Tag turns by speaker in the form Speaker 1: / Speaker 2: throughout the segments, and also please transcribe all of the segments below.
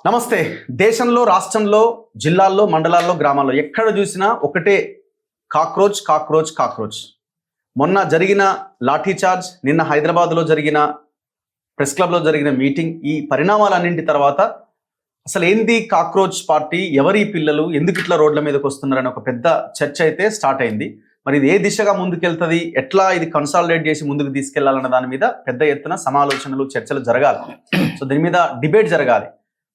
Speaker 1: నమస్తే. దేశంలో, రాష్ట్రంలో, జిల్లాల్లో, మండలాల్లో, గ్రామాల్లో ఎక్కడ చూసినా ఒకటే కాక్రోచ్ కాక్రోచ్ కాక్రోచ్. మొన్న జరిగిన లాఠీ చార్జ్, నిన్న హైదరాబాద్లో జరిగిన ప్రెస్ క్లబ్లో జరిగిన మీటింగ్, ఈ పరిణామాలన్నింటి తర్వాత అసలు ఏంది కాక్రోచ్ పార్టీ, ఎవరి పిల్లలు, ఎందుకు ఇట్లా రోడ్ల మీదకి వస్తున్నారని ఒక పెద్ద చర్చ అయితే స్టార్ట్ అయింది. మరి ఇది ఏ దిశగా ముందుకెళ్తుంది, ఎట్లా ఇది కన్సాలిడేట్ చేసి ముందుకు తీసుకెళ్లాలన్న దాని మీద పెద్ద ఎత్తున సమాలోచనలు, చర్చలు జరగాలి. సో దీని మీద డిబేట్ జరగాలి.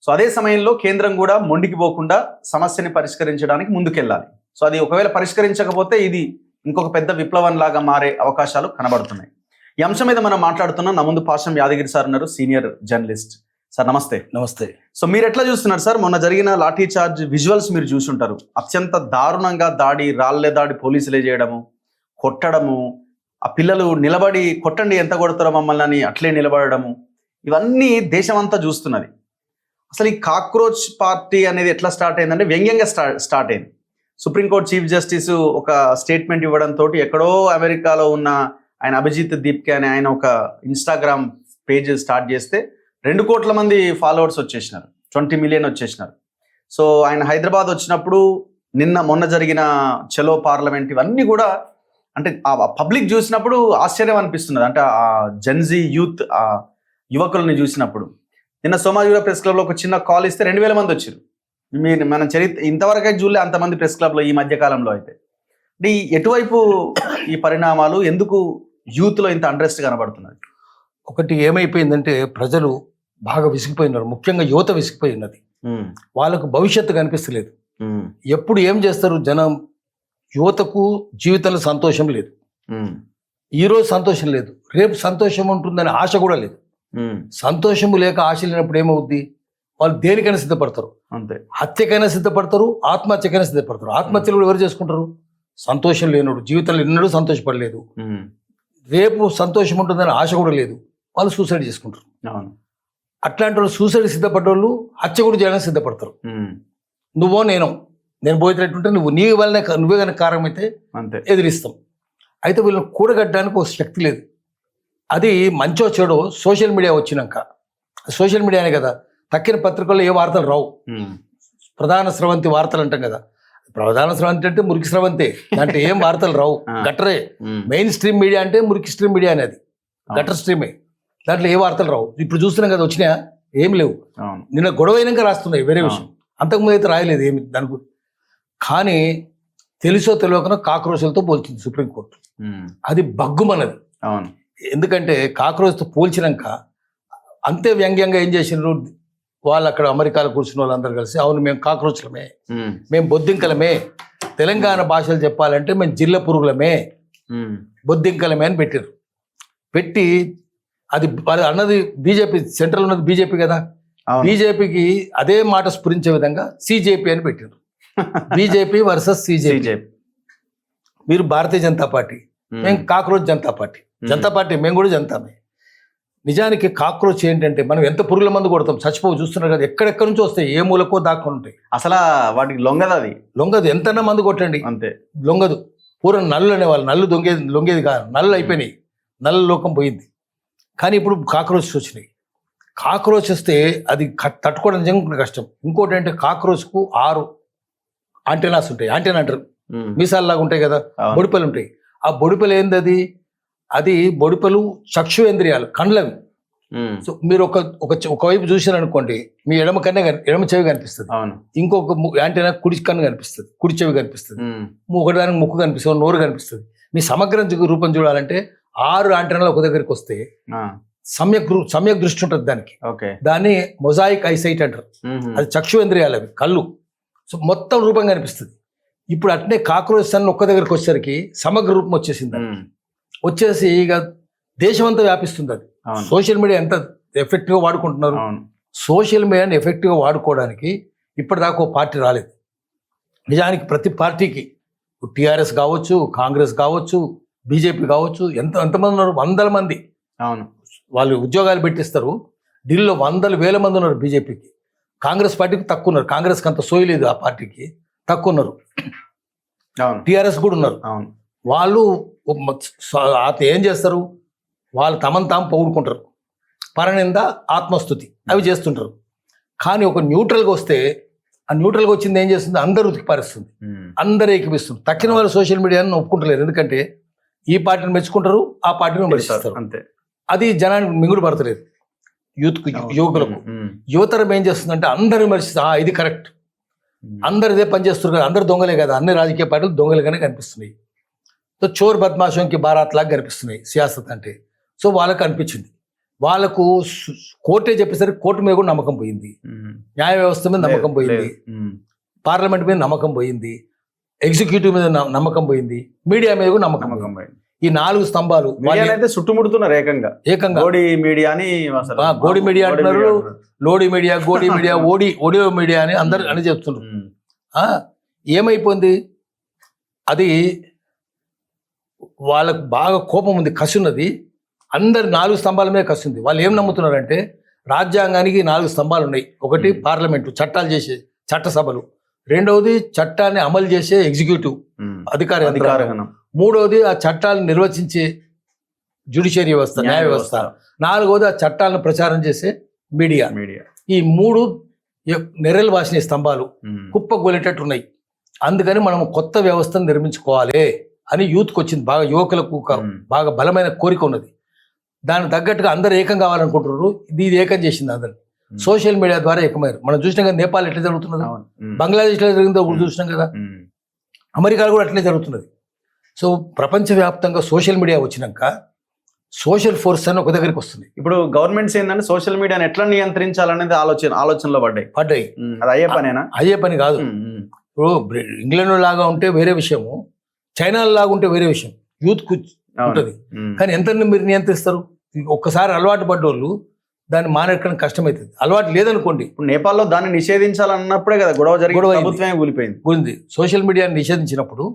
Speaker 1: సో అదే సమయంలో కేంద్రం కూడా మొండికి పోకుండా సమస్యని పరిష్కరించడానికి ముందుకెళ్ళాలి. సో అది ఒకవేళ పరిష్కరించకపోతే ఇది ఇంకొక పెద్ద విప్లవం లాగా మారే అవకాశాలు కనబడుతున్నాయి. ఈ అంశం మీద మనం మాట్లాడుతున్నాం. నా ముందు పాషం యాదగిరి సార్ ఉన్నారు, సీనియర్ జర్నలిస్ట్. సార్ నమస్తే.
Speaker 2: నమస్తే.
Speaker 1: సో మీరు ఎట్లా చూస్తున్నారు సార్? మొన్న జరిగిన లాఠీ చార్జ్ విజువల్స్ మీరు చూసుంటారు. అత్యంత దారుణంగా దాడి, రాళ్లే దాడి పోలీసులే చేయడము, కొట్టడము, ఆ పిల్లలు నిలబడి కొట్టండి ఎంత కొడతారో మమ్మల్ని అని అట్లే నిలబడము, ఇవన్నీ దేశమంతా చూస్తున్నది. అసలు ఈ కాక్రోచ్ పార్టీ అనేది ఎట్లా స్టార్ట్ అయిందంటే వ్యంగ్యంగా స్టార్ట్ అయింది. సుప్రీంకోర్టు చీఫ్ జస్టిస్ ఒక స్టేట్మెంట్ ఇవ్వడంతో ఎక్కడో అమెరికాలో ఉన్న ఆయన అభిజిత్ దీప్కే అని ఆయన ఒక ఇన్స్టాగ్రామ్ పేజ్ స్టార్ట్ చేస్తే 2 కోట్ల మంది ఫాలోవర్స్ వచ్చేసినారు, 20 మిలియన్ వచ్చేసినారు. సో ఆయన హైదరాబాద్ వచ్చినప్పుడు, మొన్న జరిగిన చలో పార్లమెంట్, ఇవన్నీ కూడా అంటే ఆ పబ్లిక్ చూసినప్పుడు ఆశ్చర్యం అనిపిస్తున్నది. అంటే ఆ జెన్జీ యూత్, ఆ యువకుల్ని చూసినప్పుడు. నిన్న సోమాజిగూడ ప్రెస్ క్లబ్లో ఒక చిన్న కాల్ ఇస్తే 2000 మంది వచ్చారు. మన చరిత్ర ఇంతవరకు అయితే చూడలే అంతమంది ప్రెస్ క్లబ్లో ఈ మధ్య కాలంలో అయితే. అంటే ఎటువైపు ఈ పరిణామాలు, ఎందుకు యూత్లో ఇంత అంట్రెస్ట్ కనబడుతున్నది?
Speaker 2: ఒకటి ఏమైపోయిందంటే ప్రజలు బాగా విసిగిపోయినారు, ముఖ్యంగా యువత విసిగిపోయి ఉన్నది. వాళ్ళకు భవిష్యత్తు కనిపిస్తలేదు. ఎప్పుడు ఏం చేస్తారు జనం? యువతకు జీవితంలో సంతోషం లేదు. ఈరోజు సంతోషం లేదు, రేపు సంతోషం ఉంటుందని ఆశ కూడా లేదు. సంతోషము లేక ఆశ లేనప్పుడు ఏమవుద్ది? వాళ్ళు దేనికైనా సిద్ధపడతారు.
Speaker 1: అంతే.
Speaker 2: హత్యకైనా సిద్ధపడతారు, ఆత్మహత్యకైనా సిద్ధపడతారు. ఆత్మహత్యలు కూడా ఎవరు చేసుకుంటారు? సంతోషం లేనుడు, జీవితంలో ఎన్నడూ సంతోషపడలేదు, రేపు సంతోషం ఉంటుందని ఆశ కూడా లేదు, వాళ్ళు సూసైడ్ చేసుకుంటారు. అట్లాంటి వాళ్ళు సూసైడ్ సిద్ధపడ్డ హత్య కూడా చేయడానికి సిద్ధపడతారు. నేను పోయేటట్టుంటే నువ్వే కనుక కారణం అయితే ఎదిరిస్తాం. అయితే వీళ్ళని కూడగట్టడానికి ఒక శక్తి లేదు. అది మంచో చెడో సోషల్ మీడియా వచ్చినాక, సోషల్ మీడియానే కదా, తక్కిన పత్రికల్లో ఏ వార్తలు రావు. ప్రధాన స్రవంతి వార్తలు అంటాం కదా, ప్రధాన స్రవంతి అంటే మురికి స్రవంతే, అంటే ఏం వార్తలు రావు, గట్టరే. మెయిన్ స్ట్రీమ్ మీడియా అంటే మురికి స్ట్రీమ్ మీడియా అనేది, గటర్ స్ట్రీమే, దాంట్లో ఏ వార్తలు రావు. ఇప్పుడు చూస్తున్నాం కదా, వచ్చినాయా? ఏం లేవు. నిన్న గొడవ అయినాక రాస్తున్నాయి, వేరే విషయం. అంతకుముందు అయితే రాయలేదు ఏమి దాని గురించి. కానీ తెలుసో తెలియకనో కాక్రోచులతో పోల్చింది సుప్రీంకోర్టు. అది బగ్గుమన్నది. ఎందుకంటే కాక్రోచ్తో పోల్చినాక అంతే వ్యంగ్యంగా ఏం చేసినారు వాళ్ళు, అక్కడ అమెరికాలో కూర్చున్న వాళ్ళందరూ కలిసి, అవును మేము కాక్రోచ్లమే, మేము బొద్దింకలమే, తెలంగాణ భాషలు చెప్పాలంటే మేము జిల్ల పురుగులమే, బొద్దింకలమే అని పెట్టారు. పెట్టి అది అన్నది బీజేపీ, సెంట్రల్ ఉన్నది బీజేపీ కదా, బీజేపీకి అదే మాట స్ఫురించే విధంగా సిజేపీ అని పెట్టారు. BJP versus CJP. మీరు భారతీయ జనతా పార్టీ, మేము cockroach Janata party. Janata party మేము కూడా జనతామే. నిజానికి కాక్రోచ్ ఏంటంటే, మనం ఎంత పురుగుల మందు కొడతాం, చచ్చిపోవు. చూస్తున్నారు కదా, ఎక్కడెక్కడి నుంచో వస్తాయి, ఏ మూలకో దాక్కుని ఉంటాయి.
Speaker 1: అసలు వాటికి లొంగదు, అది లొంగదు.
Speaker 2: ఎంతన్నా మందు కొట్టండి
Speaker 1: అంతే,
Speaker 2: లొంగదు. పూర్వం నల్లు అనేవాళ్ళు, నల్లు లొంగేది కాదు, నల్లు అయిపోయినాయి, నల్ల లోకం పోయింది. కానీ ఇప్పుడు కాక్రోచ్ వచ్చినాయి. కాక్రోచ్ వస్తే అది తట్టుకోవడం నిజంగా కష్టం. ఇంకోటి అంటే కాక్రోచ్కు 6 ఆంటెనాస్ ఉంటాయి. ఆంటెనా అంటారు, మీసాల్లాగా ఉంటాయి కదా, బొడిపలు ఉంటాయి. ఆ బొడిపలు ఏంది? అది బొడిపలు చక్షువేంద్రియాలు, కండ్లవి. సో మీరు ఒకవైపు చూసారనుకోండి, మీ ఎడమ చెవి కనిపిస్తుంది, ఇంకొక యాంటెనా కుడి కన్ను కనిపిస్తుంది, కుడి చెవి కనిపిస్తుంది, ఒకదానికి ముక్కు కనిపిస్తుంది, నోరు కనిపిస్తుంది. మీ సమగ్ర రూపం చూడాలంటే 6 యాంటెనాలు ఒక దగ్గరికి వస్తే సమ్యక్ దృష్టి ఉంటుంది దానికి. దాన్ని మొజాయిక్ ఐసైట్ అంటారు. అది చక్షువేంద్రియాలు, అవి కళ్ళు. సో మొత్తం రూపం కనిపిస్తుంది. ఇప్పుడు అట్నే కాక్రోచ్ అన్న ఒక్క దగ్గరికి వచ్చేసరికి సమగ్ర రూపం వచ్చేసింది. వచ్చేసి ఇక దేశం అంతా వ్యాపిస్తుంది. అది సోషల్ మీడియా ఎంత ఎఫెక్టివ్గా వాడుకుంటున్నారు. సోషల్ మీడియాని ఎఫెక్టివ్గా వాడుకోవడానికి ఇప్పటిదాకా ఒక పార్టీ రాలేదు. నిజానికి ప్రతి పార్టీకి, టీఆర్ఎస్ కావచ్చు, కాంగ్రెస్ కావచ్చు, బీజేపీ కావచ్చు, ఎంతమంది ఉన్నారు? 100 మంది. వాళ్ళు ఉద్యోగాలు పెట్టిస్తారు. ఢిల్లీలో 100,000 మంది ఉన్నారు బీజేపీకి. కాంగ్రెస్ పార్టీకి తక్కువ ఉన్నారు. కాంగ్రెస్కి అంత సోయలేదు, ఆ పార్టీకి తక్కువ ఉన్నారు. టీఆర్ఎస్ కూడా ఉన్నారు. వాళ్ళు ఏం చేస్తారు? వాళ్ళు తమను తాము పొగుడుకుంటారు, పరనింద, ఆత్మస్తుతి అవి చేస్తుంటారు. కానీ ఒక న్యూట్రల్గా వస్తే ఆ న్యూట్రల్గా వచ్చింది ఏం చేస్తుంది, అందరూ ఉతికిపారేస్తుంది, అందరూ ఏకిపిస్తుంది. తక్కిన వాళ్ళు సోషల్ మీడియాని ఒప్పుకుంటలేరు, ఎందుకంటే ఈ పార్టీని మెచ్చుకుంటారు, ఆ పార్టీని విమర్శిస్తారు.
Speaker 1: అంతే,
Speaker 2: అది జనానికి మింగుడు పడతలేదు. యువకులకు యువతరం ఏం చేస్తుందంటే అందరు విమర్శిస్తారు, ఇది కరెక్ట్, అందరు ఇదే పని చేస్తారు కదా, అందరు దొంగలే కదా, అన్ని రాజకీయ పార్టీలు దొంగలుగానే కనిపిస్తున్నాయి. సో చోర్ బద్మాషంకి బారాత్ లాగా కనిపిస్తున్నాయి సియాసత్ అంటే. సో వాళ్ళకి అనిపించింది, వాళ్ళకు కోర్టే చెప్పేసరికి కోర్టు మీద కూడా నమ్మకం పోయింది, న్యాయ వ్యవస్థ మీద నమ్మకం పోయింది, పార్లమెంట్ మీద నమ్మకం పోయింది, ఎగ్జిక్యూటివ్ మీద నమ్మకం పోయింది, మీడియా మీద కూడా నమ్మకం పోయింది. ఈ 4 స్తంభాలు
Speaker 1: అయితే చుట్టుముడుతున్నారు ఏకంగా. గోడి మీడియా అని,
Speaker 2: గోడి మీడియా అంటున్నారు, లోడి మీడియా, గోడి మీడియా, ఓడియో మీడియా అని అందరు అని చెప్తున్నారు. ఏమైపోయింది, అది వాళ్ళకు బాగా కోపం ఉంది, కసి ఉన్నది, అందరు 4 స్తంభాల మీద కసి ఉంది. వాళ్ళు ఏం నమ్ముతున్నారంటే రాజ్యాంగానికి 4 స్తంభాలు ఉన్నాయి. ఒకటి పార్లమెంటు, చట్టాలు చేసే చట్టసభలు, రెండవది చట్టాన్ని అమలు చేసే ఎగ్జిక్యూటివ్ అధికారం, మూడవది ఆ చట్టాలను నిర్వచించే జ్యుడిషియరీ వ్యవస్థ, న్యాయ వ్యవస్థ, నాలుగవది ఆ చట్టాలను ప్రచారం చేసే మీడియా. ఈ 3 నెర్రెలు వాసిన స్తంభాలు కుప్పగొలేటట్టు ఉన్నాయి. అందుకని మనం కొత్త వ్యవస్థను నిర్మించుకోవాలి అని యూత్కి వచ్చింది, బాగా యువకులకు బాగా బలమైన కోరిక ఉన్నది. దానికి తగ్గట్టుగా అందరు ఏకం కావాలనుకుంటున్నారు. ఇది ఏకం చేసింది అందరు, సోషల్ మీడియా ద్వారా ఏకమయ్యారు. మనం చూసినాం కదా నేపాల్ ఎట్లా జరుగుతున్నది, బంగ్లాదేశ్లో జరిగిందో కూడా చూసినాం కదా, అమెరికాలో కూడా అట్లే జరుగుతున్నది. సో ప్రపంచవ్యాప్తంగా సోషల్ మీడియా వచ్చినాక సోషల్ ఫోర్స్ అని ఒక దగ్గరికి వస్తుంది.
Speaker 1: ఇప్పుడు గవర్నమెంట్స్ ఏంటంటే సోషల్ మీడియాని ఎట్లా నియంత్రించాలనేది ఆలోచనలో పడ్డాయి. అది అయ్యే పనేనా?
Speaker 2: అయ్యే పని కాదు. ఇప్పుడు ఇంగ్లాండ్ లాగా ఉంటే వేరే విషయము, చైనా లాగా ఉంటే వేరే విషయం, యూత్ ఉంటుంది. కానీ ఎంత మీరు నియంత్రిస్తారు? ఒక్కసారి అలవాటు పడ్డోళ్ళు దాన్ని మానేయడం కష్టమవుతుంది. అలవాటు లేదనుకోండి,
Speaker 1: ఇప్పుడు నేపాల్లో దాన్ని నిషేధించాలన్నప్పుడే కదా గొడవ
Speaker 2: కూలింది. సోషల్ మీడియాని నిషేధించినప్పుడు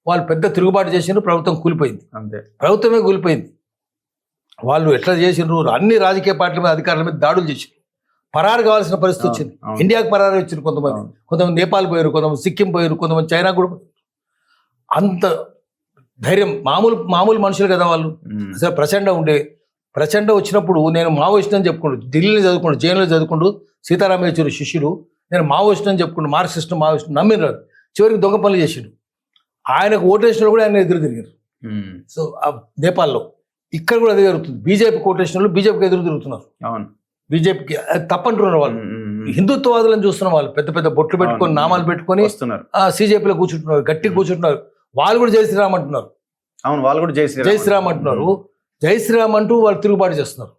Speaker 2: వాళ్ళు పెద్ద తిరుగుబాటు చేసినారు, ప్రభుత్వం కూలిపోయింది.
Speaker 1: అంతే,
Speaker 2: ప్రభుత్వమే కూలిపోయింది. వాళ్ళు ఎట్లా చేసినారు, అన్ని రాజకీయ పార్టీల మీద, అధికారుల మీద దాడులు చేసినారు. పరారు కావాల్సిన పరిస్థితి వచ్చింది. ఇండియాకి పరారు వచ్చింది కొంతమంది నేపాల్ పోయారు, కొంతమంది సిక్కిం పోయారు, కొంతమంది చైనా కూడా. అంత ధైర్యం మామూలు మనుషులు కదా వాళ్ళు. అసలు ప్రచండ వచ్చినప్పుడు నేను మావోయిస్ట్ అని చెప్పుకుంటూ ఢిల్లీలో చదువుకుంటూ, జైల్లో చదువుకుంటూ, సీతారామ యేచూరి శిష్యుడు, నేను మావోయిస్ట్ అని చెప్పుకుంటూ, మార్క్సిస్ట్ మావోయిస్ట్ నమ్మినారు. చివరికి దొంగ పనులు చేసిండు. ఆయనకు ఓటేసిన కూడా ఆయన ఎదురు తిరిగారు. సో నేపాల్లో ఇక్కడ కూడా అదే జరుగుతుంది. బీజేపీ ఓటేసిన బీజేపీకి ఎదురు తిరుగుతున్నారు. బీజేపీకి తప్పంటున్నారు వాళ్ళు. హిందుత్వవాదులను చూస్తున్న వాళ్ళు పెద్ద పెద్ద బొట్లు పెట్టుకొని, నామాలు పెట్టుకొని సీజేపీలో కూర్చుంటున్నారు, గట్టిగా కూర్చుంటున్నారు. వాళ్ళు కూడా జై శ్రీరామ్ అంటున్నారు.
Speaker 1: వాళ్ళు కూడా జై
Speaker 2: శ్రీరామ్ అంటున్నారు. జై శ్రీరామ్ అంటూ వాళ్ళు తిరుగుబాటు చేస్తున్నారు.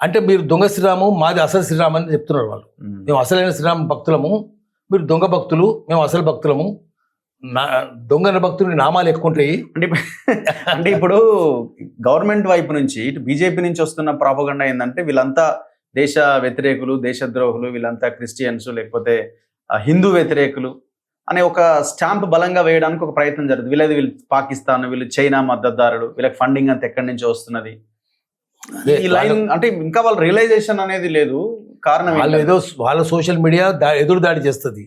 Speaker 2: అంటే మీరు దొంగ శ్రీరాము, మాది అసలు శ్రీరామ్ అని చెప్తున్నారు వాళ్ళు. మేము అసలైన శ్రీరామ్ భక్తులము, మీరు దొంగ భక్తులు, మేము అసలు భక్తులము. దొంగ భక్తులు నామాలు ఎక్కువ ఉంటాయి.
Speaker 1: అంటే ఇప్పుడు గవర్నమెంట్ వైపు నుంచి, ఇటు బీజేపీ నుంచి వస్తున్న ప్రాపగండా ఏంటంటే వీళ్ళంతా దేశ వ్యతిరేకులు, దేశద్రోహులు, వీళ్ళంతా క్రిస్టియన్స్ లేకపోతే హిందూ వ్యతిరేకులు అనే ఒక స్టాంప్ బలంగా వేయడానికి ఒక ప్రయత్నం జరుగుతుంది. వీళ్ళు పాకిస్తాన్, వీళ్ళు చైనా మద్దతుదారులు, వీళ్ళకి ఫండింగ్ అంతా ఎక్కడి నుంచి వస్తున్నది, ఈ లైన్ అంటే ఇంకా వాళ్ళ రియలైజేషన్ అనేది లేదు. కారణం
Speaker 2: వాళ్ళ సోషల్ మీడియా ఎదురు దాడి చేస్తుంది.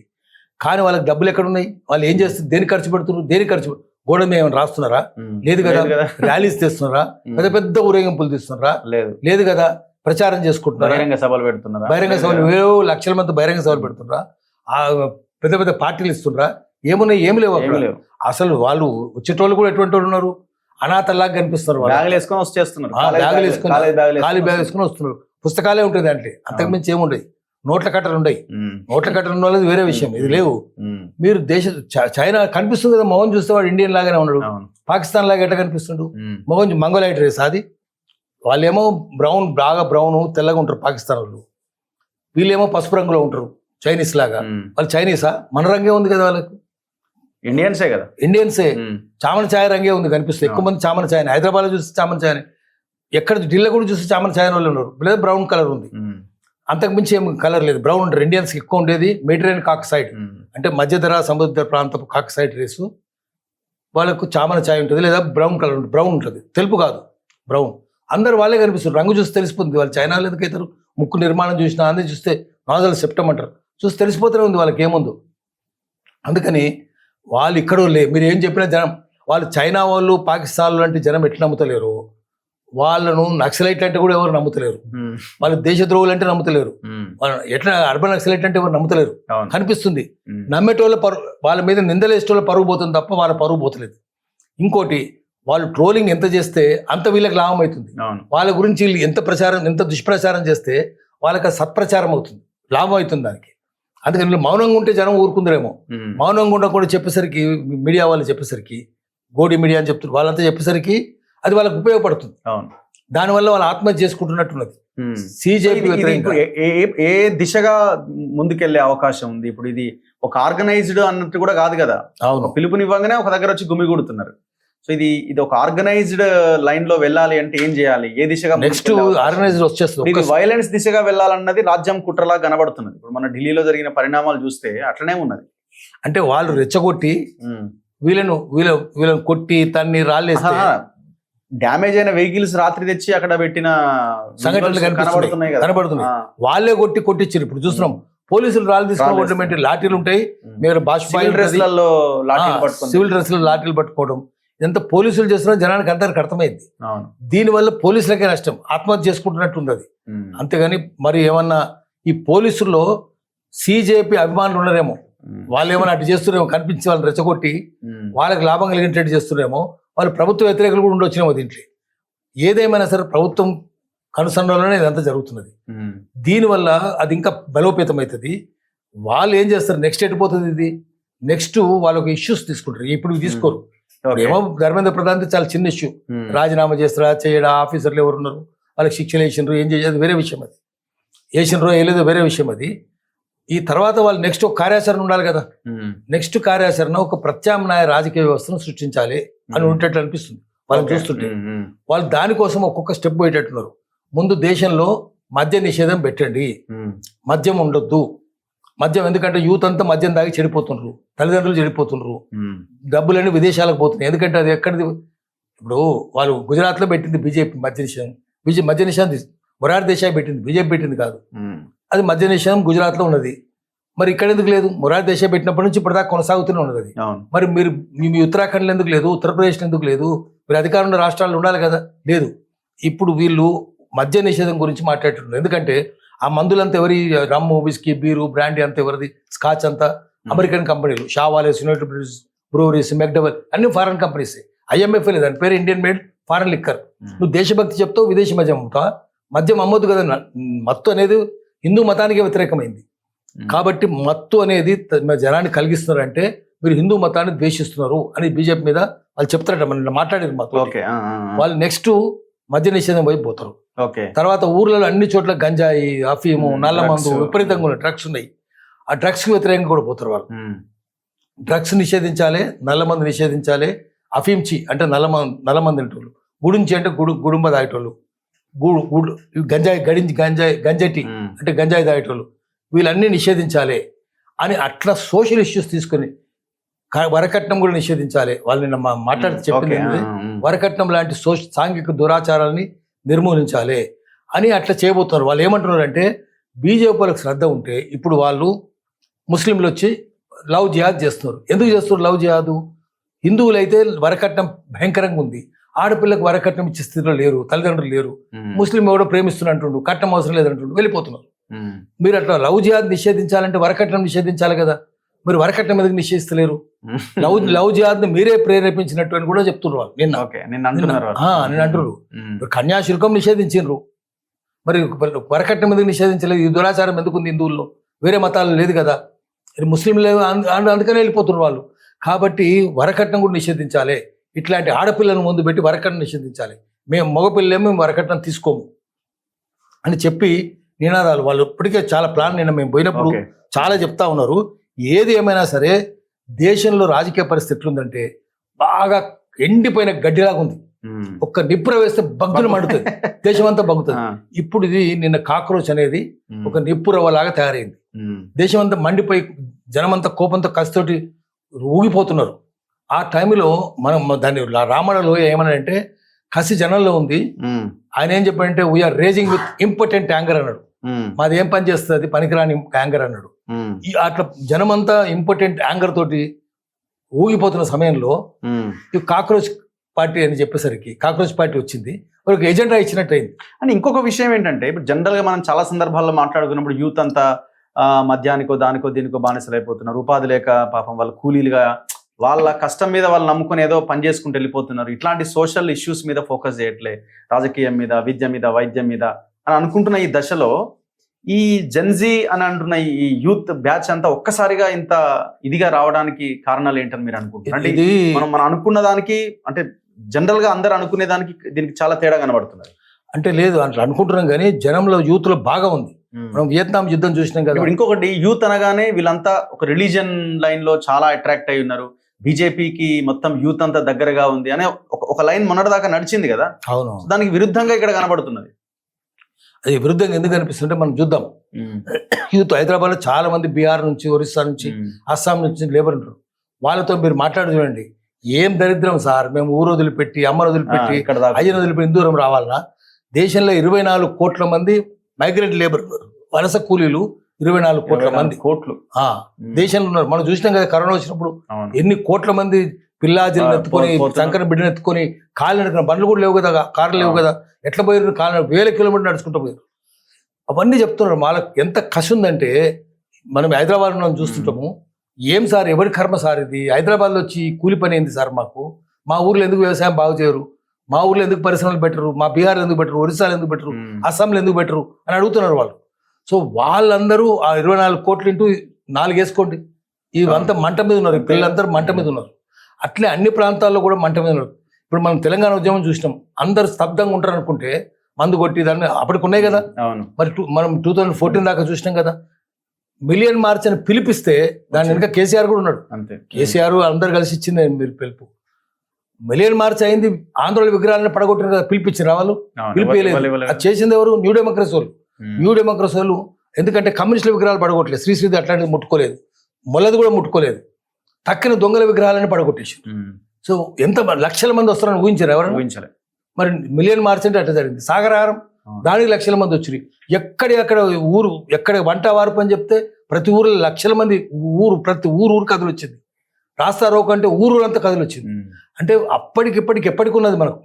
Speaker 2: కానీ వాళ్ళకి డబ్బులు ఎక్కడ ఉన్నాయి? వాళ్ళు ఏం చేస్తారు? దేనికి ఖర్చు పెడుతున్నారు? గోడ మీద ఏమైనా రాస్తున్నారా? లేదు కదా. ర్యాలీస్ తెస్తున్నారా? పెద్ద పెద్ద ఊరేగింపులు తీస్తున్నారా? లేదు కదా. ప్రచారం చేసుకుంటున్నారా?
Speaker 1: బహిరంగ సభలు పెడుతున్నారా?
Speaker 2: బహిరంగ సభలు, వేరే లక్షల మంది బహిరంగ సభలు పెడుతున్నారా? పెద్ద పెద్ద పార్టీలు ఇస్తున్నారా? ఏమున్నాయి? ఏమి లేవు. అసలు వాళ్ళు వచ్చేటోళ్ళు కూడా ఎటువంటి వాళ్ళు ఉన్నారు? అనాథల్లాగా కనిపిస్తున్నారు.
Speaker 1: బ్యాగులు వేసుకొని వచ్చేస్తున్నారు,
Speaker 2: ఖాళీ బ్యాగ్ వేసుకొని వస్తున్నారు. పుస్తకాలే ఉంటుంది అంటే, అంతకుమించి ఏముండయి. నోట్ల కట్టలు ఉండయి. నోట్ల కట్టలు ఉన్నది వేరే విషయం, ఇది లేవు. మీరు చైనా కనిపిస్తుంది కదా, మొహం చూస్తే వాడు ఇండియన్ లాగానే ఉన్నాడు. పాకిస్తాన్ లాగా ఎట్లా కనిపిస్తుండు? మొహం మంగోలైట్ రేస్ అది. వాళ్ళేమో బ్రౌన్, బాగా బ్రౌన్ తెల్లగా ఉంటారు పాకిస్తాన్ వాళ్ళు. వీళ్ళేమో పసుపు రంగులో ఉంటారు చైనీస్ లాగా. వాళ్ళు చైనీసా? మన రంగే ఉంది కదా వాళ్ళకు.
Speaker 1: ఇండియన్సే కదా.
Speaker 2: ఇండియన్సే. చామన ఛాయ రంగే ఉంది కనిపిస్తుంది. ఎక్కువ మంది చామన ఛాయ. హైదరాబాద్ లో చూస్తే చామన ఛాయ, ఎక్కడ ఢిల్లీ కూడా చూస్తే చామన ఛాయ వాళ్ళు ఉన్నారు. లేదా బ్రౌన్ కలర్ ఉంది, అంతకుమించి ఏం కలర్ లేదు. బ్రౌన్ ఉంటారు. ఇండియన్స్ ఎక్కువ ఉండేది మెడిటరేనియన్ కాక్సైడ్, అంటే మధ్యధరా సముద్ర ప్రాంతపు కాక్సైడ్ రేసు. వాళ్ళకు చామన ఛాయ ఉంటుంది, లేదా బ్రౌన్ కలర్ ఉంటుంది. బ్రౌన్ ఉంటుంది, తెలుపు కాదు, బ్రౌన్. అందరు వాళ్ళే కనిపిస్తారు. రంగు చూస్తే తెలిసిపోతుంది. వాళ్ళు చైనాలో ఎందుకైతారు? ముక్కు నిర్మాణం చూసినా, అందరూ చూస్తే నాజల్ సెప్టమ్ అంటారు, చూసి తెలిసిపోతూనే ఉంది వాళ్ళకి ఏముందో. అందుకని వాళ్ళు ఇక్కడ మీరు ఏం చెప్పినా జనం, వాళ్ళు చైనా వాళ్ళు, పాకిస్తాన్ లాంటి జనం ఎట్లా నమ్ముతలేరు, వాళ్ళను నక్సలైట్ అంటే కూడా ఎవరు నమ్ముతలేరు, వాళ్ళు దేశద్రోహులు అంటే నమ్ముతలేరు, వాళ్ళు ఎట్లా అర్బన్ నక్సలైట్ అంటే ఎవరు నమ్ముతలేరు. కనిపిస్తుంది నమ్మేటోళ్ళ వాళ్ళ మీద నిందలేసేటోళ్ళ పరుగు పోతుంది తప్ప వాళ్ళ పరుగు పోతలేదు. ఇంకోటి వాళ్ళు ట్రోలింగ్ ఎంత చేస్తే అంత వీళ్ళకి లాభం అవుతుంది. వాళ్ళ గురించి వీళ్ళు ఎంత దుష్ప్రచారం చేస్తే వాళ్ళకి సత్ప్రచారం అవుతుంది, లాభం అవుతుంది దానికి. అందుకని వీళ్ళు మౌనంగా ఉంటే జనం ఊరుకుందరేమో, మౌనంగా ఉండకుండా చెప్పేసరికి మీడియా వాళ్ళు చెప్పేసరికి, గోడి మీడియా అని చెప్తున్నారు, వాళ్ళంతా చెప్పేసరికి అది వాళ్ళకి ఉపయోగపడుతుంది. దానివల్ల వాళ్ళు ఆత్మహత్య చేసుకుంటున్నట్టున్నది. సిజేపీ
Speaker 1: ఏ దిశగా ముందుకెళ్లే అవకాశం ఉంది? ఇప్పుడు ఇది ఒక ఆర్గనైజ్డ్ అన్నట్టు కూడా కాదు కదా.
Speaker 2: అవును,
Speaker 1: పిలుపునివ్వగానే ఒక దగ్గర వచ్చి గుమిగూడుతున్నారు. సో ఇది ఒక ఆర్గనైజ్డ్ లైన్ లో వెళ్ళాలి అంటే ఏం చేయాలి? ఏ దిశగా
Speaker 2: నెక్స్ట్ ఆర్గనైజ్డ్ వచ్చేస్తుంది?
Speaker 1: ఇది వైలెన్స్ దిశగా వెళ్ళాలన్నది రాజ్యం కుట్రలా కనబడుతున్నది. ఇప్పుడు మన ఢిల్లీలో జరిగిన పరిణామాలు చూస్తే అట్లనే ఉన్నది.
Speaker 2: అంటే వాళ్ళు రెచ్చగొట్టి వీళ్ళను కొట్టి తన్ని రాళ్ళేస్తే
Speaker 1: డ్యామేజ్ అయిన వెహికల్స్ రాత్రి తెచ్చి అక్కడ పెట్టిన
Speaker 2: సంఘటనలు కనబడుతున్నాయి. వాళ్ళే కొట్టించారు. ఇప్పుడు చూస్తున్నాం పోలీసులు రాళ్ళు తీసుకుని లాఠీలు ఉంటాయి, మీరు సివిల్ డ్రెస్ లో లాఠీలు పట్టుకోవడం, ఎంత పోలీసులు చేస్తున్నా జనానికి అందరికి అర్థమైంది. దీనివల్ల పోలీసులకే నష్టం, ఆత్మహత్య చేసుకుంటున్నట్టు ఉంది అది. అంతేగాని మరి ఏమన్నా ఈ పోలీసుల్లో సిజేపీ అభిమానులు ఉన్నారేమో, వాళ్ళు ఏమైనా అటు చేస్తున్నారేమో, కనిపించి వాళ్ళని రెచ్చగొట్టి వాళ్ళకి లాభం కలిగినట్టు చేస్తున్నారేమో, వాళ్ళు ప్రభుత్వ వ్యతిరేకులు కూడా ఉండొచ్చినేమో దీంట్లో. ఏదేమైనా సరే ప్రభుత్వం కనుసంధానంలోనే ఇదంతా జరుగుతున్నది. దీనివల్ల అది ఇంకా బలోపేతం అవుతుంది. వాళ్ళు ఏం చేస్తారు, నెక్స్ట్ ఎటుపోతుంది ఇది, నెక్స్ట్ వాళ్ళకి ఇష్యూస్ తీసుకుంటారు. ఇప్పుడు తీసుకోరు. ఏమో ధర్మేంద్ర ప్రధాన్ చాలా చిన్న ఇష్యూ, రాజీనామా చేస్తారా చేయడా, ఆఫీసర్లు ఎవరు ఉన్నారు, వాళ్ళకి శిక్షలు వేసినారు, ఏం చేసేది వేరే విషయం, అది వేసినరో వేయలేదో వేరే విషయం అది. ఈ తర్వాత వాళ్ళు నెక్స్ట్ ఒక కార్యాచరణ ఉండాలి కదా. నెక్స్ట్ కార్యాచరణ ఒక ప్రత్యామ్నాయ రాజకీయ వ్యవస్థను సృష్టించాలి అని ఉండేట్లు అనిపిస్తుంది వాళ్ళని చూస్తుంటే. వాళ్ళు దానికోసం ఒక్కొక్క స్టెప్ పోయేటట్టున్నారు. ముందు దేశంలో మద్య నిషేధం పెట్టండి, మద్యం ఉండొద్దు. మద్యం ఎందుకంటే యూత్ అంతా మద్యం తాగి చెడిపోతున్నారు, తల్లిదండ్రులు చెడిపోతున్నారు, డబ్బులన్నీ విదేశాలకు పోతున్నాయి. ఎందుకంటే అది ఎక్కడిది, ఇప్పుడు వాళ్ళు గుజరాత్లో పెట్టింది బీజేపీ మద్య నిషేధం, మద్య నిషేధం మొరార్ దేశాయ్ పెట్టింది, బీజేపీ పెట్టింది కాదు. అది మద్య నిషేధం గుజరాత్లో ఉన్నది. మరి ఇక్కడ ఎందుకు లేదు? మొరార్ దేశాయ్ పెట్టినప్పటి నుంచి ఇప్పటిదాకా కొనసాగుతూనే ఉన్నది అది. మరి మీరు మీ ఉత్తరాఖండ్లో ఎందుకు లేదు, ఉత్తరప్రదేశ్లో ఎందుకు లేదు? మీరు అధికారం ఉన్న రాష్ట్రాల్లో ఉండాలి కదా, లేదు. ఇప్పుడు వీళ్ళు మద్య నిషేధం గురించి మాట్లాడుతున్నారు. ఎందుకంటే ఆ మందులంతా ఎవరి, రమ్ము, విస్కీ, బీరు, బ్రాండీ అంతా ఎవరిది, స్కాచ్ అంతా అమెరికన్ కంపెనీలు, షావాలేస్, యునైటెడ్ బ్రూవరీస్, మెక్డవెల్ అన్ని ఫారెన్ కంపెనీస్. IMF లేదు, దాని పేరు ఇండియన్ మేడ్ ఫారెన్ లిక్కర్. నువ్వు దేశభక్తి చెప్తావు, విదేశీ మద్యం అమ్ముతావా? మద్యం అమ్మొద్దు కదా. మత్తు అనేది హిందూ మతానికి వ్యతిరేకమైంది కాబట్టి మత్తు అనేది జనాన్ని కలిగిస్తున్నారంటే మీరు హిందూ మతాన్ని ద్వేషిస్తున్నారు అని బీజేపీ మీద వాళ్ళు చెప్తారట. మన మాట్లాడేది మత్తు. వాళ్ళు నెక్స్ట్ మద్య నిషేధం వైపు పోతారు. తర్వాత ఊర్లలో అన్ని చోట్ల గంజాయి, అఫీము, నల్ల మందు విపరీతంగా ఉన్నాయి, డ్రగ్స్ ఉన్నాయి. ఆ డ్రగ్స్ కి వ్యతిరేకంగా కూడా పోతారు వాళ్ళు. డ్రగ్స్ నిషేధించాలి, నల్ల మందు నిషేధించాలి, అఫీంచి అంటే నల్ల మంది తింటోళ్ళు, గుడించి అంటే గుడుంబ తాగేటోళ్ళు, గంజటి అంటే గంజాయి తాగేటోళ్ళు, వీళ్ళన్నీ నిషేధించాలి అని అట్లా సోషల్ ఇష్యూస్ తీసుకొని వరకట్నం కూడా నిషేధించాలి. వాళ్ళు నిన్న మాట్లాడితే చెప్పింది వరకట్నం లాంటి సాంఘిక దురాచారాలని నిర్మూలించాలి అని అట్లా చేయబోతున్నారు. వాళ్ళు ఏమంటున్నారంటే బీజేపీ వాళ్ళకి శ్రద్ధ ఉంటే ఇప్పుడు వాళ్ళు ముస్లింలు వచ్చి లవ్ జిహాద్ చేస్తున్నారు. ఎందుకు చేస్తున్నారు లవ్ జిహాదు? హిందువులు అయితే వరకట్నం భయంకరంగా ఉంది, ఆడపిల్లకు వరకట్నం ఇచ్చే స్థితిలో లేరు, తల్లిదండ్రులు లేరు. ముస్లిం ఎవడో ప్రేమిస్తున్నట్టుండు, కట్నం అవసరం లేదంటుండు, వెళ్ళిపోతున్నారు. మీరు అట్లా లవ్ జిహాద్ నిషేధించాలంటే వరకట్నం నిషేధించాలి కదా, మీరు వరకట్నం ఎందుకు నిషేధిస్తలేరు? లవ్ జిహాద్ మీరే ప్రేరేపించినట్టు అని కూడా చెప్తున్నారు వాళ్ళు. నిన్న అంటున్నారు కన్యాశుల్కం నిషేధించారు, మరి వరకట్నం ఎందుకు నిషేధించలేదు? ఈ దురాచారం ఎందుకు ఉంది హిందువుల్లో? వేరే మతాలు లేదు కదా, ముస్లింలు అందుకనే వెళ్ళిపోతున్నారు వాళ్ళు. కాబట్టి వరకట్నం కూడా నిషేధించాలి, ఇట్లాంటి ఆడపిల్లను ముందు పెట్టి వరకట్నం నిషేధించాలి, మేము మగపిల్లలేమో మేము వరకట్నం తీసుకోము అని చెప్పి నినాదాలు. వాళ్ళు ఇప్పటికే చాలా ప్లాన్, నిన్న మేము పోయినప్పుడు చాలా చెప్తా ఉన్నారు. ఏది ఏమైనా సరే దేశంలో రాజకీయ పరిస్థితి ఉందంటే బాగా ఎండిపోయిన గడ్డిలాగా ఉంది. ఒక్క నిప్పుర వేస్తే బగ్గులు మండుతుంది, దేశం అంతా బగ్గుతుంది. ఇప్పుడు ఇది నిన్న కాక్రోచ్ అనేది ఒక నిప్పురవ్వలాగా తయారైంది. దేశం అంతా మండిపోయి జనమంతా కోపంతో కసితోటి ఊగిపోతున్నారు. ఆ టైంలో మనం దాన్ని రామణలో ఏమన్నాడంటే కసి జనంలో ఉంది. ఆయన ఏం చెప్పాడంటే we are raging with important anger అన్నాడు. మాది ఏం పని చేస్తుంది, పనికిరాని యాంగర్ అన్నాడు. అట్లా జనమంతా ఇంపార్టెంట్ యాంగర్ తోటి ఊగిపోతున్న సమయంలో ఈ కాక్రోచ్ పార్టీ అని చెప్పేసరికి కాక్రోచ్ పార్టీ వచ్చింది, ఒక ఎజెండా ఇచ్చినట్టు అయింది.
Speaker 1: అని ఇంకొక విషయం ఏంటంటే ఇప్పుడు జనరల్గా మనం చాలా సందర్భాల్లో మాట్లాడుకున్నప్పుడు యూత్ అంతా మద్యానికో దానికో దీనికో బానిసలు అయిపోతున్నారు, ఉపాధి లేక పాపం వాళ్ళు కూలీలుగా వాళ్ళ కష్టం మీద వాళ్ళు నమ్ముకుని ఏదో పని చేసుకుంటూ వెళ్ళిపోతున్నారు, ఇట్లాంటి సోషల్ ఇష్యూస్ మీద ఫోకస్ చేయట్లే, రాజకీయం మీద, విద్య మీద, వైద్యం మీద అని అనుకుంటున్న ఈ దశలో ఈ జెన్జీ అని అంటున్న ఈ యూత్ బ్యాచ్ అంతా ఒక్కసారిగా ఇంత ఇదిగా రావడానికి కారణాలు ఏంటని మీరు అనుకుంటున్నారు? అంటే
Speaker 2: ఇది
Speaker 1: మనం అనుకున్న దానికి, అంటే జనరల్ గా అందరు అనుకునే దానికి దీనికి చాలా తేడా కనబడుతున్నది.
Speaker 2: అంటే లేదు అట్లా అనుకుంటున్నాం, కానీ జనంలో యూత్ లో బాగా ఉంది. మనం వియత్నాం యుద్ధం చూసినాం కదా.
Speaker 1: ఇప్పుడు ఇంకొకటి, యూత్ అనగానే వీళ్ళంతా ఒక రిలీజియన్ లైన్ లో చాలా అట్రాక్ట్ అయి ఉన్నారు, బీజేపీకి మొత్తం యూత్ అంతా దగ్గరగా ఉంది అనే ఒక లైన్ మొన్నటిదాకా నడిచింది కదా.
Speaker 2: అవును,
Speaker 1: దానికి విరుద్ధంగా ఇక్కడ కనబడుతున్నది.
Speaker 2: అది విరుద్ధంగా ఎందుకు అనిపిస్తుంటే మనం చూద్దాం. యూత్ హైదరాబాద్ లో చాలా మంది బీహార్ నుంచి, ఒరిస్సా నుంచి, అస్సాం నుంచి లేబర్ ఉంటారు. వాళ్ళతో మీరు మాట్లాడి చూడండి, ఏం దరిద్రం సార్, మేము ఊరు వదిలిపెట్టి, అమ్మను వదిలిపెట్టి, అయ్యను వదిలిపెట్టి దూరం రావాలన్నా? దేశంలో 24 కోట్ల మంది మైగ్రెంట్ లేబర్ ఉన్నారు, వలస కూలీలు 24 కోట్ల మంది దేశంలో ఉన్నారు. మనం చూసినాం కదా కరోనా వచ్చినప్పుడు ఎన్ని కోట్ల మంది పిల్లాజీలను ఎత్తుకొని, శంకర బిడ్డను ఎత్తుకొని, కాళ్ళు నడికిన బండ్లు కూడా లేవు కదా, కార్లు లేవు కదా, ఎట్లా పోయారు? కాళ్ళు 1000 కిలోమీటర్లు నడుచుకుంటూ పోయారు. అవన్నీ చెప్తున్నారు. వాళ్ళకి ఎంత కసి ఉందంటే, మనం హైదరాబాద్ మనం చూస్తుంటాము, ఏం సార్ ఎవరి కర్మ సార్ ఇది, హైదరాబాద్లో వచ్చి కూలి పని ఏంది సార్ మాకు, మా ఊర్లో ఎందుకు వ్యవసాయం బాగు చేయరు, మా ఊర్లో ఎందుకు పరిశ్రమలు పెట్టరు, మా బీహార్లో ఎందుకు పెట్టరు, ఒరిస్సాలో ఎందుకు పెట్టరు, అస్సాంలో ఎందుకు పెట్టరు అని అడుగుతున్నారు వాళ్ళు. సో వాళ్ళందరూ ఆ 24 కోట్లు ఇంటూ 4 వేసుకోండి, ఇవంతా మంట మీద ఉన్నారు, పిల్లలందరూ మంట మీద ఉన్నారు. అట్లే అన్ని ప్రాంతాల్లో కూడా మంట మీద ఉన్నారు. ఇప్పుడు మనం తెలంగాణ ఉద్యమం చూసినాం, అందరు స్తబ్దంగా ఉంటారు అనుకుంటే మందు కొట్టి దాన్ని అప్పటికి ఉన్నాయి కదా. మరి మనం 2014 దాకా చూసినాం కదా. మిలియన్ మార్చ్ అని పిలిపిస్తే దాని వెనుక కేసీఆర్ కూడా ఉన్నాడు. కేసీఆర్ అందరు కలిసి ఇచ్చింది మీరు పిలుపు. మిలియన్ మార్చ్ అయింది, ఆంధ్రుల విగ్రహాలను పడగొట్టిన కదా, పిలిపించారు వాళ్ళు, పిలిపియలేదు. అది చేసింది ఎవరు? న్యూ డెమోక్రసీ వాళ్ళు. న్యూ డెమోక్రసీ వాళ్ళు ఎందుకంటే కమ్యూనిస్టుల విగ్రహాలు పడగొట్టలేదు, శ్రీశ్రీది అట్లాంటిది ముట్టుకోలేదు, మొల్లది కూడా ముట్టుకోలేదు, తక్కిన దొంగల విగ్రహాలని పడగొట్టేసి. సో ఎంత లక్షల మంది వస్తారని ఊహించారు? ఎవరైనా ఊహించలేదు. మరి మిలియన్ మార్చ్ అంటే అట్లా జరిగింది. సాగరహారం, దానికి లక్షల మంది వచ్చి, ఎక్కడ ఊరు ఎక్కడ వంట వార్పు అని చెప్తే ప్రతి ఊరిలో లక్షల మంది, ప్రతి ఊరు కథలు వచ్చింది. రాస్తా రోక అంటే ఊరంతా కథలు వచ్చింది. అంటే ఎప్పటికి ఉన్నది మనకు.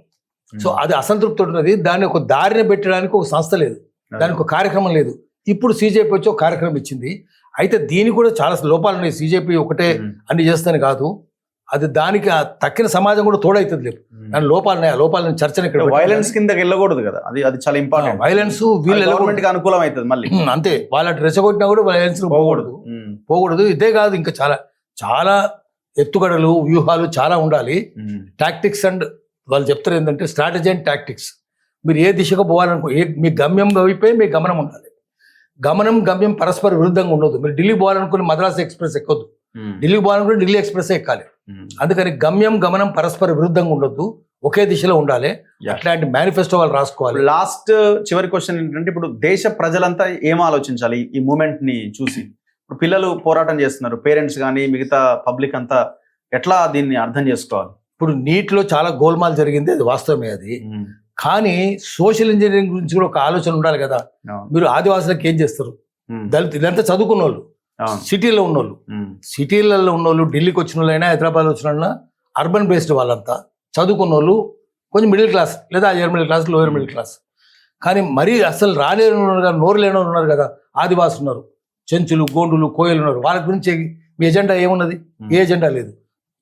Speaker 2: సో అది అసంతృప్తి ఉన్నది. దాన్ని ఒక దారిని పెట్టడానికి ఒక సంస్థ లేదు, దానికి ఒక కార్యక్రమం లేదు. ఇప్పుడు సీజేపీ వచ్చి ఒక కార్యక్రమం ఇచ్చింది. అయితే దీనికి కూడా చాలా లోపాలు ఉన్నాయి. సీజేపీ ఒకటే అన్ని చేస్తాను కాదు, అది దానికి తక్కిన సమాజం కూడా తోడైతుంది. లేదు దాని లోపాలని, ఆ లోపాలని చర్చని ఇక్కడ
Speaker 1: వైలెన్స్ కింద వెళ్ళకూడదు కదా, అది చాలా ఇంపార్టెంట్.
Speaker 2: వైలెన్స్ వీళ్ళు
Speaker 1: గవర్నమెంట్ కి అనుకూలం అవుతుంది మళ్ళీ, అంతే.
Speaker 2: వాళ్ళ రెచ్చగొట్టినా కూడా వైలెన్స్ పోకూడదు. ఇదే కాదు, ఇంకా చాలా ఎత్తుగడలు, వ్యూహాలు చాలా ఉండాలి. టాక్టిక్స్ అండ్ వాళ్ళు చెప్తారు ఏంటంటే స్ట్రాటజీ అండ్ టాక్టిక్స్. మీరు ఏ దిశగా పోవాలనుకో, మీ గమ్యం వైపే మీ గమనం ఉండాలి. గమ్యం పరస్పర విరుద్ధంగా ఉండదు. మీరు ఢిల్లీ పోవాలనుకుని మద్రాసు ఎక్స్ప్రెస్ ఎక్కొద్దు, ఢిల్లీకి పోవాలనుకుని ఢిల్లీ ఎక్స్ప్రెస్ ఎక్కాలి. అందుకని గమనం పరస్పర విరుద్ధంగా ఉండొద్దు, ఒకే దిశలో ఉండాలి. అట్లాంటి మేనిఫెస్టో వాళ్ళు రాసుకోవాలి.
Speaker 1: లాస్ట్ చివరి క్వశ్చన్ ఏంటంటే, ఇప్పుడు దేశ ప్రజలంతా ఏం ఆలోచించాలి ఈ మూమెంట్ ని చూసి? ఇప్పుడు పిల్లలు పోరాటం చేస్తున్నారు, పేరెంట్స్ కానీ మిగతా పబ్లిక్ అంతా ఎట్లా దీన్ని అర్థం చేసుకోవాలి?
Speaker 2: ఇప్పుడు నీట్లో చాలా గోల్మాల్ జరిగింది, అది వాస్తవమే. అది కానీ సోషల్ ఇంజనీరింగ్ గురించి కూడా ఒక ఆలోచన ఉండాలి కదా. మీరు ఆదివాసులకు ఏం చేస్తారు? దళితులు ఇదంతా చదువుకున్న వాళ్ళు, సిటీలో ఉన్నోళ్ళు, సిటీలలో ఉన్నోళ్ళు, ఢిల్లీకి వచ్చిన వాళ్ళైనా, హైదరాబాద్ వచ్చిన వాళ్ళైనా, అర్బన్ బేస్డ్ వాళ్ళంతా చదువుకున్న వాళ్ళు, కొంచెం మిడిల్ క్లాస్ లేదా hire middle class, lower middle class. కానీ మరీ అసలు రాలేని ఉన్నారు కదా, నోరు లేని ఉన్నారు కదా, ఆదివాసులు ఉన్నారు, చెంచులు, గోండులు, కోయలు ఉన్నారు. వాళ్ళ గురించి మీ ఎజెండా ఏమున్నది? ఏ ఎజెండా లేదు.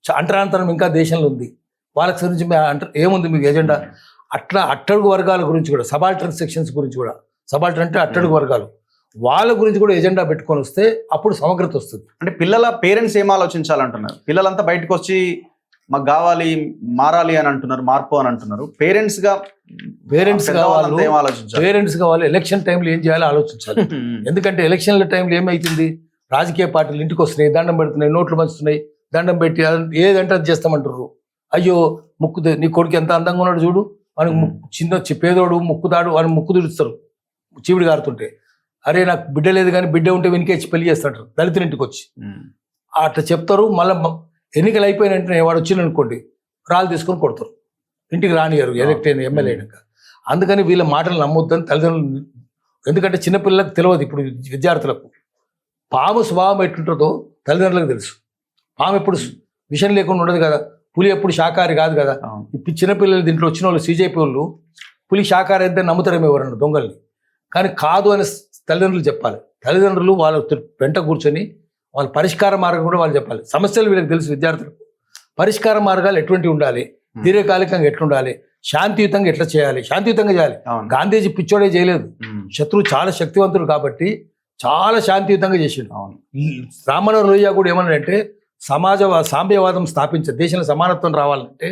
Speaker 2: అంటరాంతరం ఇంకా దేశంలో ఉంది. వాళ్ళకి గురించి ఏముంది మీకు ఎజెండా? అట్లా అట్టడుగు వర్గాల గురించి కూడా, సబాల్టర్న్ సెక్షన్స్ గురించి కూడా, సబాల్టర్న్ అంటే అట్టడుగు వర్గాలు, వాళ్ళ గురించి కూడా ఎజెండా పెట్టుకొని వస్తే అప్పుడు సమగ్రత వస్తుంది.
Speaker 1: అంటే పిల్లల పేరెంట్స్ ఏం ఆలోచించాలంటున్నారు? పిల్లలంతా బయటకు వచ్చి మాకు కావాలి, మారాలి అని అంటున్నారు, మార్పు అని అంటున్నారు. పేరెంట్స్
Speaker 2: కావాలి. ఎలక్షన్ టైంలో ఏం చేయాలో ఆలోచించాలి. ఎందుకంటే ఎలక్షన్ల టైంలో ఏమైతుంది, రాజకీయ పార్టీలు ఇంటికి వస్తున్నాయి, దండం పెడుతున్నాయి, నోట్లు పంచుతున్నాయి, దండం పెట్టి ఏదంటే అది చేస్తామంటారు. అయ్యో ముక్కు, నీ కొడుకు ఎంత అందంగా ఉన్నాడు చూడు, వానికి చిన్న పేదోడు ముక్కుతాడు, వాడిని ముక్కు తుడుస్తారు చీవిడి గారుతుంటే. అరే నాకు బిడ్డ లేదు కానీ బిడ్డ ఉంటే వెనుకేసి పెళ్లి చేస్తాడు దళితుల ఇంటికి వచ్చి, అట్లా చెప్తారు. మళ్ళీ ఎన్నికలు అయిపోయిన వెంటనే వాడు వచ్చింది అనుకోండి, రాళ్ళు తీసుకొని కొడతారు, ఇంటికి రానియారు ఎలక్ట్ అయిన ఎమ్మెల్యే అయినాక. అందుకని వీళ్ళ మాటలు నమ్మొద్దని తల్లిదండ్రులు, ఎందుకంటే చిన్నపిల్లలకు తెలియదు. ఇప్పుడు విద్యార్థులకు పాము స్వభావం ఎట్లుంటుందో తల్లిదండ్రులకు తెలుసు. పాము ఎప్పుడు విషయం లేకుండా ఉండదు కదా. పులి ఎప్పుడు శాకాహారి కాదు కదా.
Speaker 1: అవును.
Speaker 2: ఇప్పుడు చిన్నపిల్లలు దీంట్లో వచ్చిన వాళ్ళు సీజేపీ వాళ్ళు పులి శాకాహారి అయితే నమ్ముతారేమో ఎవరన్నా దొంగల్ని. కానీ కాదు అని తల్లిదండ్రులు చెప్పాలి. తల్లిదండ్రులు వాళ్ళ వెంట కూర్చొని వాళ్ళ పరిష్కార మార్గం కూడా వాళ్ళు చెప్పాలి. సమస్యలు వీళ్ళకి తెలుసు విద్యార్థులకు. పరిష్కార మార్గాలు ఎటువంటివి ఉండాలి, దీర్ఘకాలికంగా ఎట్లుండాలి, శాంతియుతంగా ఎట్లా చేయాలి, శాంతియుతంగా చేయాలి.
Speaker 1: అవును.
Speaker 2: గాంధీజీ పిచ్చోడే చేయలేదు.
Speaker 1: ఉమ్.
Speaker 2: శత్రువు చాలా శక్తివంతుడు కాబట్టి చాలా శాంతియుతంగా చేసిండు.
Speaker 1: అవును.
Speaker 2: రామనగర్ లోహియా కూడా ఏమన్నాడంటే సామ్యవాదం స్థాపించారు, దేశంలో సమానత్వం రావాలంటే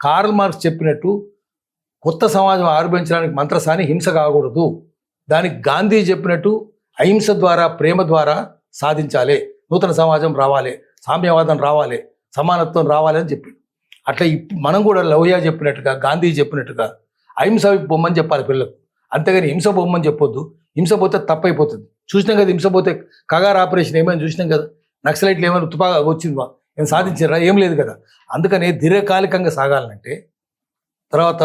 Speaker 2: కార్ల్ మార్క్స్ చెప్పినట్టు కొత్త సమాజం ఆరంభించడానికి మంత్రసాని హింస కాకూడదు. దానికి గాంధీ చెప్పినట్టు అహింస ద్వారా ప్రేమ ద్వారా సాధించాలి, నూతన సమాజం రావాలి, సామ్యవాదం రావాలి, సమానత్వం రావాలి అని చెప్పి. అట్లా మనం కూడా లోహియా చెప్పినట్టుగా గాంధీ చెప్పినట్టుగా అహింస బొమ్మని చెప్పాలి పిల్లలకు. అంతేగాని హింస బొమ్మని చెప్పొద్దు. హింస పోతే తప్పైపోతుంది. చూసినాం కదా హింస పోతే కగార్ ఆపరేషన్ ఏమైనా చూసినాం కదా. నక్సలైట్లు ఏమైనా తుపాగా వచ్చిందా, ఏం సాధించారా, ఏం లేదు కదా. అందుకని దీర్ఘకాలికంగా సాగాలంటే, తర్వాత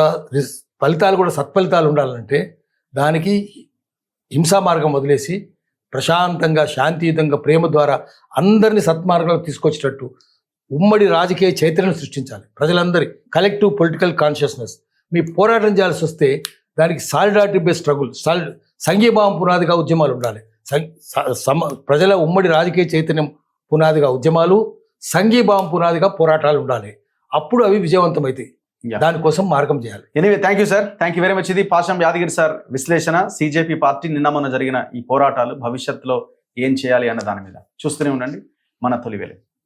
Speaker 2: ఫలితాలు కూడా సత్ఫలితాలు ఉండాలంటే దానికి హింసా మార్గం వదిలేసి ప్రశాంతంగా శాంతియుతంగా ప్రేమ ద్వారా అందరినీ సత్మార్గంలో తీసుకొచ్చేటట్టు ఉమ్మడి రాజకీయ చైతన్యం సృష్టించాలి. ప్రజలందరి కలెక్టివ్ పొలిటికల్ కాన్షియస్నెస్. మీ పోరాటం చేయాల్సి వస్తే దానికి సాలిడారిటీ బేస్డ్ స్ట్రగుల్, సంఘీభావం పునాదిగా ఉద్యమాలు ఉండాలి. ప్రజల ఉమ్మడి రాజకీయ చైతన్యం పునాదిగా ఉద్యమాలు, సంఘీభావం పునాదిగా పోరాటాలు ఉండాలి. అప్పుడు అవి విజయవంతమవుతాయి. దానికోసం మార్గం చేయాలి.
Speaker 1: Anyway, thank you sir, thank you very much. ఇది పాషం యాదగిరి సార్ విశ్లేషణ. సిజేపీ పార్టీ నిన్న మొన్న జరిగిన ఈ పోరాటాలు, భవిష్యత్తులో ఏం చేయాలి అన్న దాని మీద చూస్తూనే ఉండండి మన తొలి వెలుగు.